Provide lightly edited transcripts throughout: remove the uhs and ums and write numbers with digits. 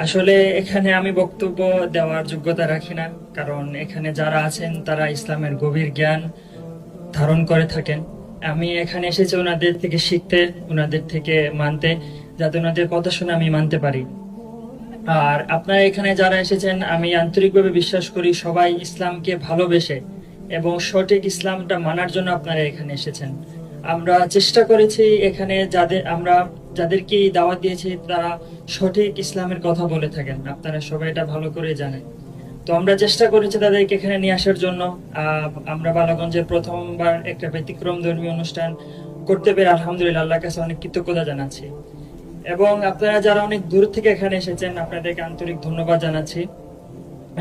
আসলে এখানে আমি বক্তব্য দেওয়ার যোগ্যতা রাখি না, কারণ এখানে যারা আছেন তারা ইসলামের গভীর জ্ঞান ধারণ করে থাকেন। আমি এখানে এসেছি ওনাদের থেকে শিখতে, ওনাদের থেকে মানতে, যাতে ওনাদের কথা শুনে আমি মানতে পারি। আর আপনারা এখানে যারা এসেছেন, আমি আন্তরিকভাবে বিশ্বাস করি সবাই ইসলামকে ভালোবেসে এবং সঠিক ইসলামটা মানার জন্য আপনারা এখানে এসেছেন। আমরা চেষ্টা করেছি এখানে যাদেরকে এই দাওয়াত দিয়েছি তারা সঠিক ইসলামের কথা বলে থাকেন, আপনারা সবাই এটা ভালো করে জানেন। তো আমরা চেষ্টা করেছি তাদেরকে এখানে নিয়ে আসার জন্য। আমরা বালাগঞ্জে প্রথমবার একটা ব্যতিক্রম ধর্মীয় অনুষ্ঠান করতে পেরে আলহামদুলিল্লাহ আল্লাহর কাছে অনেক কৃতজ্ঞতা জানাচ্ছি। এবং আপনারা যারা অনেক দূর থেকে এখানে এসেছেন আপনাদেরকে আন্তরিক ধন্যবাদ জানাচ্ছি।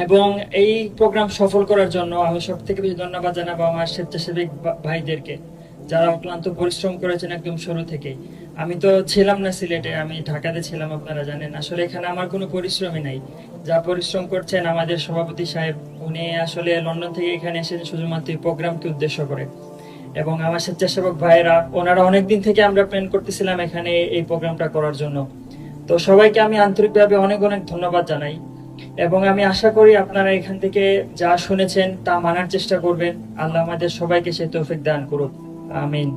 এবং এই প্রোগ্রাম সফল করার জন্য আমি সব থেকে বেশি ধন্যবাদ জানাবো আমার স্বেচ্ছাসেবী ভাইদেরকে, যারা অক্লান্ত পরিশ্রম করেছেন একদম শুরু থেকেই। আমি তো ছিলাম না সিলেটে, আমি ঢাকাতে ছিলাম, আপনারা জানেন। আসলে এখানে আমার কোনো পরিশ্রমই নাই। যা পরিশ্রম করছেন আমাদের সভাপতি সাহেব, উনি আসলে লন্ডন থেকে এখানে এসেছেন শুধুমাত্র এই প্রোগ্রামকে উদ্দেশ্য করে। এবং আমার স্বেচ্ছাসেবক ভাইয়েরা, ওনারা অনেকদিন থেকে আমরা প্ল্যান করতেছিলাম এখানে এই প্রোগ্রামটা করার জন্য। তো সবাইকে আমি আন্তরিকভাবে অনেক অনেক ধন্যবাদ জানাই। এবং আমি আশা করি আপনারা এখান থেকে যা শুনেছেন তা মানার চেষ্টা করবেন। আল্লাহ আমাদের সবাইকে সেই তৌফিক দান করুক, আমিন।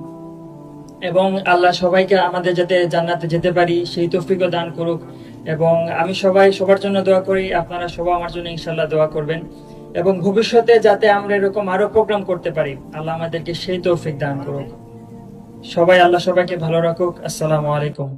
এবং আল্লাহ সবাইকে আমাদের যাতে জান্নাতে যেতে পারি সেই তৌফিকও দান করুক। এবং আমি সবার জন্য দোয়া করি, আপনারা সবাই আমার জন্য ইনশাল্লাহ দোয়া করবেন। এবং ভবিষ্যতে যাতে আমরা এরকম আরো প্রোগ্রাম করতে পারি, আল্লাহ আমাদেরকে সেই তৌফিক দান করুক। আল্লাহ সবাইকে ভালো রাখুক। আসসালামু আলাইকুম।